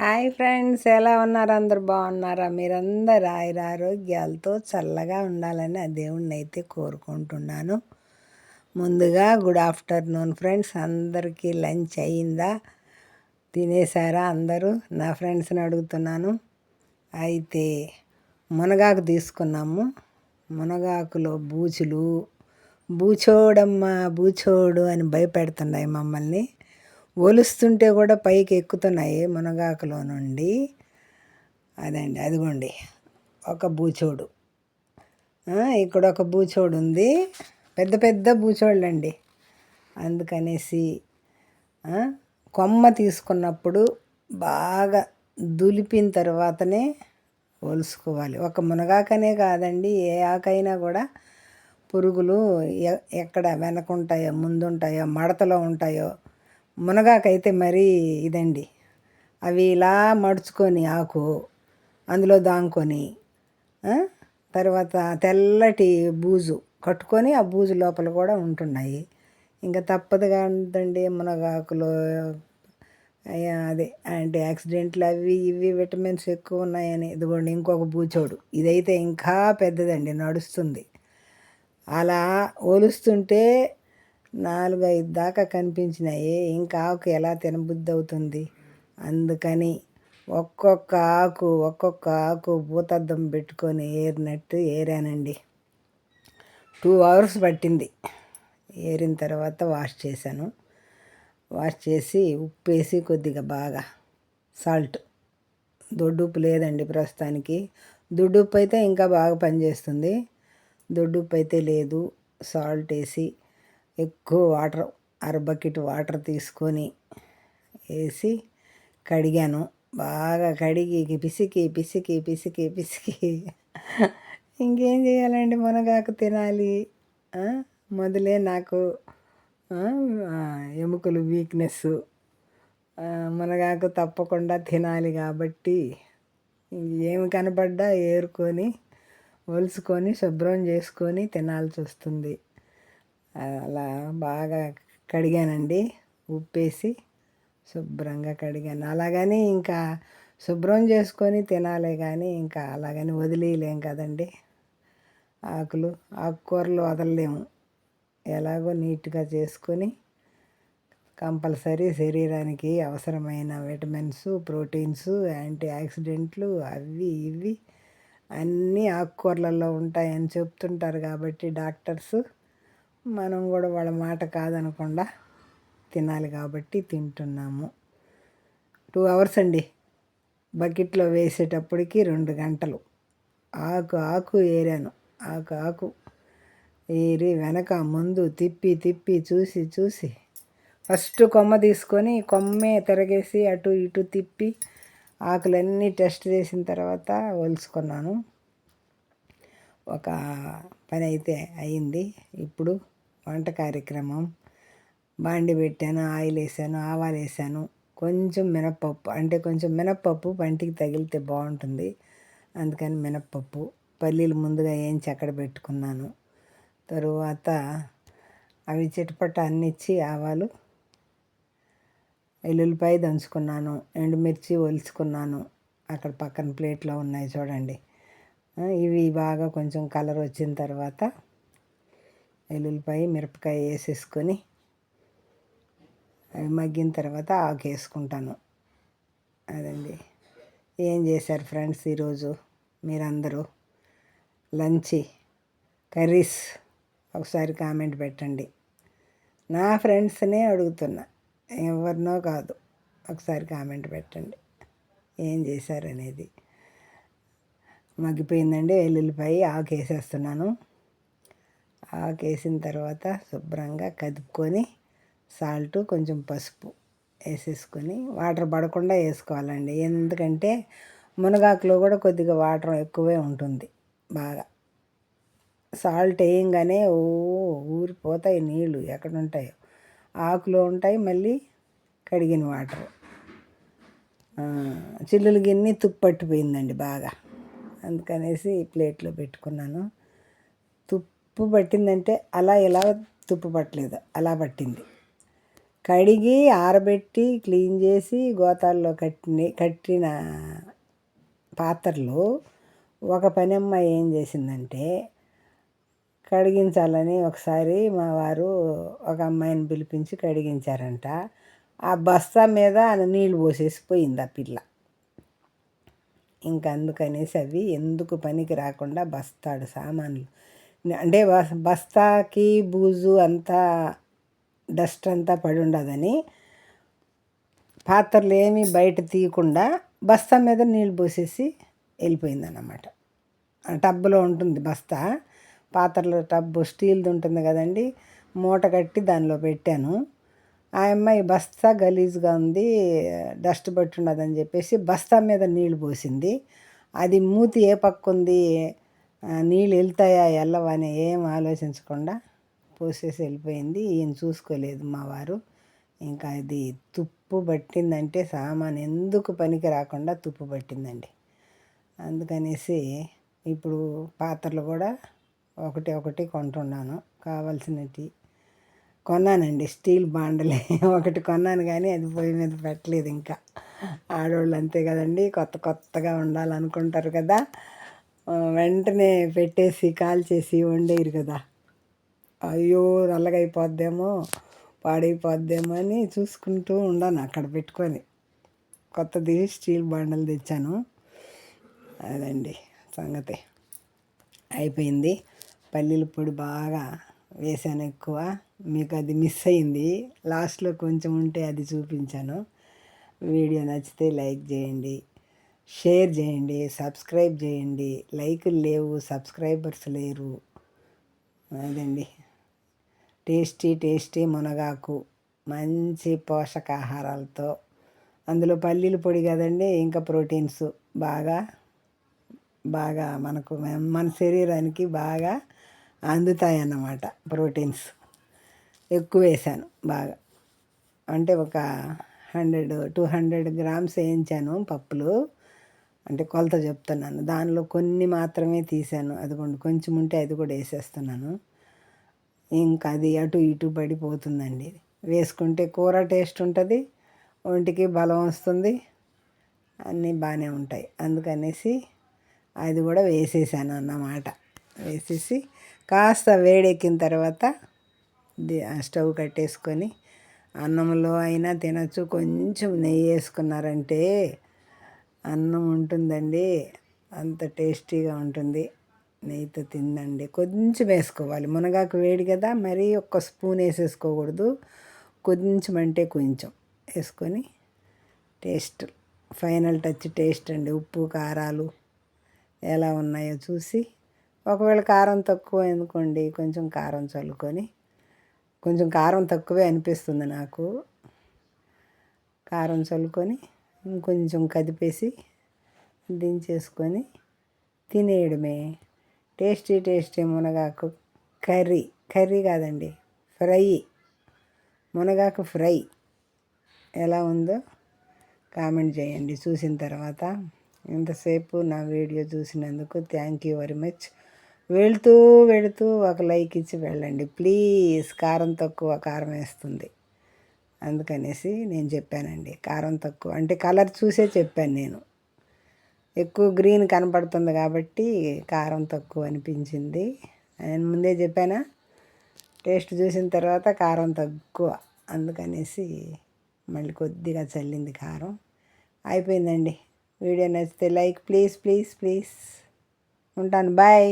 Hi friends, ఎలా ఉన్నారు? అందరు బాగున్నారా? మీరందరు ఆయురారోగ్యాలతో చల్లగా ఉండాలని ఆ దేవుణ్ణి అయితే కోరుకుంటున్నాను. ముందుగా గుడ్ ఆఫ్టర్నూన్ ఫ్రెండ్స్. అందరికీ లంచ్ అయిందా? తినేసారా అందరూ? నా ఫ్రెండ్స్ని అడుగుతున్నాను. అయితే మునగాకు తీసుకున్నాము. మునగాకులో బూచులు, బూచోడమ్మా బూచోడు అని భయపెడుతున్నాయి మమ్మల్ని. ఒలుస్తుంటే కూడా పైకి ఎక్కుతున్నాయి మునగాకులో నుండి. అదండి, అదిగోండి ఒక బూచోడు. ఇక్కడ ఒక బూచోడు ఉంది. పెద్ద పెద్ద బూచోళ్ళు అండి. అందుకనేసి కొమ్మ తీసుకున్నప్పుడు బాగా దులిపిన తర్వాతనే ఒలుసుకోవాలి. ఒక మునగాకనే కాదండి, ఏ ఆకైనా కూడా పురుగులు ఎక్కడ వెనకుంటాయో ముందుంటాయో మడతలో ఉంటాయో, మునగాకైతే మరీ ఇదండి. అవి ఇలా మడుచుకొని ఆకు అందులో దాంకొని తర్వాత తెల్లటి బూజు కట్టుకొని ఆ బూజు లోపల కూడా ఉంటున్నాయి. ఇంకా తప్పదు కాదండి, మునగాకులో అదే యాంటీ ఆక్సిడెంట్లు అవి ఇవి విటమిన్స్ ఎక్కువ ఉన్నాయని. ఇదిగోండి ఇంకొక బూచోడు. ఇదైతే ఇంకా పెద్దదండి, నడుస్తుంది. అలా ఒలుస్తుంటే 4-5 దాకా కనిపించినాయి. ఇంకా ఆకు ఎలా తినబుద్ధి అవుతుంది? అందుకని ఒక్కొక్క ఆకు భూతద్దం పెట్టుకొని ఏరినట్టు ఏరానండి. 2 hours పట్టింది. ఏరిన తర్వాత వాష్ చేశాను. వాష్ చేసి ఉప్పు వేసి కొద్దిగా బాగా సాల్ట్, దొడ్డుప్పు లేదండి ప్రస్తుతానికి. దొడ్డుప్పు అయితే ఇంకా బాగా పనిచేస్తుంది. దొడ్డుప్పు అయితే లేదు. సాల్ట్ వేసి ఎక్కువ వాటర్, బకెట్ వాటర్ తీసుకొని వేసి కడిగాను. బాగా కడిగి పిసికి పిసికి పిసికి పిసికి ఇంకేం చేయాలండి, మునగాకు తినాలి. మొదలే నాకు ఎముకలు వీక్నెస్. మునగాకు తప్పకుండా తినాలి కాబట్టి ఏమి కనపడ్డా ఏరుకొని ఒలుసుకొని శుభ్రం చేసుకొని తినాల్సి వస్తుంది. అలా బాగా కడిగానండి, ఉప్పేసి శుభ్రంగా కడిగాను. అలాగని ఇంకా శుభ్రం చేసుకొని తినాలే కానీ ఇంకా అలాగని వదిలేయలేం కదండి. ఆకుకూరలు వదలలేము. ఎలాగో నీట్గా చేసుకొని కంపల్సరీ శరీరానికి అవసరమైన విటమిన్స్, ప్రోటీన్స్, యాంటీ ఆక్సిడెంట్లు అవి ఇవి అన్నీ ఆకుకూరలలో ఉంటాయని చెప్తుంటారు కాబట్టి డాక్టర్స్, మనం కూడా వాళ్ళ మాట కాదనకుండా తినాలి కాబట్టి తింటున్నాము. 2 hours అండి. బకెట్లో వేసేటప్పటికి 2 గంటలు. ఆకు ఏరాను. ఆకు ఏరి వెనక ముందు తిప్పి తిప్పి చూసి ఫస్ట్ కొమ్మ తీసుకొని కొమ్మే తిరగేసి అటు ఇటు తిప్పి ఆకులన్నీ టెస్ట్ చేసిన తర్వాత ఒలుసుకున్నాను. ఒక పని అయితే అయింది. ఇప్పుడు వంట కార్యక్రమం. బాండి పెట్టాను, ఆయిల్ వేసాను, ఆవాలు వేసాను, కొంచెం మినప్పప్పు పంటికి తగిలితే బాగుంటుంది. అందుకని మినప్పప్పు, పల్లీలు ముందుగా వేయించి అక్కడ పెట్టుకున్నాను. తరువాత అవి చిటపట అన్నిచ్చి ఆవాలు, వెల్లుల్లిపాయ దంచుకున్నాను, ఎండుమిర్చి ఒలుచుకున్నాను. అక్కడ పక్కన ప్లేట్లో ఉన్నాయి చూడండి. ఇవి బాగా కొంచెం కలర్ వచ్చిన తర్వాత వెల్లుల్లిపాయ, మిరపకాయ వేసేసుకొని అవి మగ్గిన తర్వాత ఆకు వేసుకుంటాను. అదండి. ఏం చేశారు ఫ్రెండ్స్ ఈరోజు మీరందరూ? లంచ్, కర్రీస్ ఒకసారి కామెంట్ పెట్టండి. నా ఫ్రెండ్స్నే అడుగుతున్నా, ఎవరినో కాదు. ఒకసారి కామెంట్ పెట్టండి ఏం చేశారనేది. మగ్గిపోయిందండి. వెల్లుల్లిపాయ ఆకు వేసేస్తున్నాను. ఆకు వేసిన తర్వాత శుభ్రంగా కదుపుకొని సాల్ట్, కొంచెం పసుపు వేసేసుకొని వాటర్ పడకుండా వేసుకోవాలండి. ఎందుకంటే మునగాకులో కూడా కొద్దిగా వాటర్ ఎక్కువే ఉంటుంది. బాగా సాల్ట్ వేయంగానే ఊరిపోతాయి నీళ్ళు, ఎక్కడ ఉంటాయో ఆకులో ఉంటాయి. మళ్ళీ కడిగిన వాటర్, చిల్లులు గిన్నె తుప్పు పట్టిపోయిందండి బాగా. అందుకనేసి ప్లేట్లో పెట్టుకున్నాను. తుప్పు పట్టిందంటే అలా ఎలా తుప్పు పట్టలేదు, అలా పట్టింది. కడిగి ఆరబెట్టి క్లీన్ చేసి గోతాల్లో కట్టిన పాత్రలు ఒక పనమ్మాయి ఏం చేసిందంటే కడిగించాలని ఒకసారి మా వారు ఒక అమ్మాయిని పిలిపించి కడిగించారంట. ఆ బస్తా మీద నీళ్ళు పోసేసి పోయింది ఆ పిల్ల. ఇంకా అందుకనేసి అవి ఎందుకు పనికి రాకుండా బస్తాడు సామాన్లు అంటే బస్తాకి బూజు అంతా డస్ట్ అంతా పడి ఉండదని పాత్రలు ఏమీ బయట తీయకుండా బస్తా మీద నీళ్ళు పోసేసి వెళ్ళిపోయిందన్నమాట. టబ్బులో ఉంటుంది బస్తా, పాత్రల టబ్బు స్టీల్ది ఉంటుంది కదండి, మూట కట్టి దానిలో పెట్టాను. ఆ అమ్మాయి బస్తా గలీజ్గా ఉంది, డస్ట్ పట్టి ఉండదని చెప్పేసి బస్తా మీద నీళ్ళు పోసింది. అది మూతి ఏ పక్క ఉంది, నీళ్ళు వెళ్తాయా వెళ్ళవా అని ఏం ఆలోచించకుండా పోసేసి వెళ్ళిపోయింది. ఈయన చూసుకోలేదు మా వారు. ఇంకా అది తుప్పు పట్టిందంటే సామాన్ ఎందుకు పనికి రాకుండా తుప్పు పట్టిందండి. అందుకనేసి ఇప్పుడు పాత్రలు కూడా ఒకటి ఒకటి కొంటున్నాను. కావాల్సినవి కొన్నానండి. స్టీల్ బాండలే ఒకటి కొన్నాను, కానీ అది పొయ్యి మీద పెట్టలేదు. ఇంకా ఆడవాళ్ళు అంతే కదండి, కొత్త కొత్తగా ఉండాలనుకుంటారు కదా, వెంటనే పెట్టేసి కాల్చేసి వండేరు కదా. అయ్యో నల్లగా అయిపోద్దేమో, పాడైపోద్దేమో అని చూసుకుంటూ ఉన్నాను అక్కడ పెట్టుకొని. కొత్తది స్టీల్ బాండలు తెచ్చాను. అదండి సంగతి. అయిపోయింది. పల్లీల పొడి బాగా వేసాను ఎక్కువ, మీకు అది మిస్ అయింది. లాస్ట్లో కొంచెం ఉంటే అది చూపించాను. వీడియో నచ్చితే లైక్ చేయండి, షేర్ చేయండి, సబ్స్క్రైబ్ చేయండి. లైకులు లేవు, సబ్స్క్రైబర్స్ లేరు. అదండి టేస్టీ టేస్టీ మునగాకు మంచి పోషకాహారాలతో, అందులో పల్లీల పొడి కదండి, ఇంకా ప్రోటీన్స్ బాగా బాగా మనకు మన శరీరానికి బాగా అందుతాయన్నమాట. ప్రోటీన్స్ ఎక్కువ వేసాను బాగా, అంటే ఒక 200 గ్రామ్స్ వేయించాను పప్పులు, అంటే కొలత చెప్తున్నాను. దానిలో కొన్ని మాత్రమే తీసాను, అదిగోండి కొంచెం ఉంటే అది కూడా వేసేస్తున్నాను. ఇంకా అది అటు ఇటు పడిపోతుందండి. వేసుకుంటే కూర టేస్ట్ ఉంటుంది, ఒంటికి బలం వస్తుంది, అన్నీ బాగానే ఉంటాయి. అందుకనేసి అది కూడా వేసేసాను అన్నమాట. వేసేసి కాస్త వేడెక్కిన తర్వాత స్టవ్ కట్టేసుకొని అన్నంలో అయినా తినచ్చు. కొంచెం నెయ్యి వేసుకున్నారంటే అన్నం ఉంటుందండి, అంత టేస్టీగా ఉంటుంది. నెయ్యితో తిందండి. కొంచెం వేసుకోవాలి, మునగాకు వేడి కదా, మరీ ఒక్క స్పూన్ వేసేసుకోకూడదు. కొంచెం అంటే కొంచెం వేసుకొని టేస్ట్, ఫైనల్ టచ్ టేస్ట్ అండి. ఉప్పు కారాలు ఎలా ఉన్నాయో చూసి, ఒకవేళ కారం తక్కువ అనుకోండి కొంచెం కారం చల్లుకొని, కొంచెం కారం తక్కువే అనిపిస్తుంది నాకు, కారం చల్లుకొని ఇంకొంచెం కదిపేసి దించేసుకొని తినేయడమే. టేస్టీ టేస్టీ మునగాకు కర్రీ. కర్రీ కాదండి, ఫ్రై, మునగాకు ఫ్రై ఎలా ఉందో కామెంట్ చేయండి చూసిన తర్వాత. ఇంతసేపు నా వీడియో చూసినందుకు థ్యాంక్ యూ వెరీ మచ్. వెళుతూ ఒక లైక్ ఇచ్చి వెళ్ళండి ప్లీజ్. కారం తక్కువ, కారం వేస్తుంది అందుకనేసి నేను చెప్పానండి. కారం తక్కువ అంటే కలర్ చూసే చెప్పాను నేను. ఎక్కువ గ్రీన్ కనపడుతుంది కాబట్టి కారం తక్కువ అనిపించింది. నేను ముందే చెప్పానా, టేస్ట్ చూసిన తర్వాత కారం తక్కువ, అందుకనేసి మళ్ళీ కొద్దిగా చల్లింది కారం. అయిపోయిందండి. వీడియో నచ్చితే లైక్ ప్లీజ్ ప్లీజ్ ప్లీజ్. ఉంటాను, బాయ్.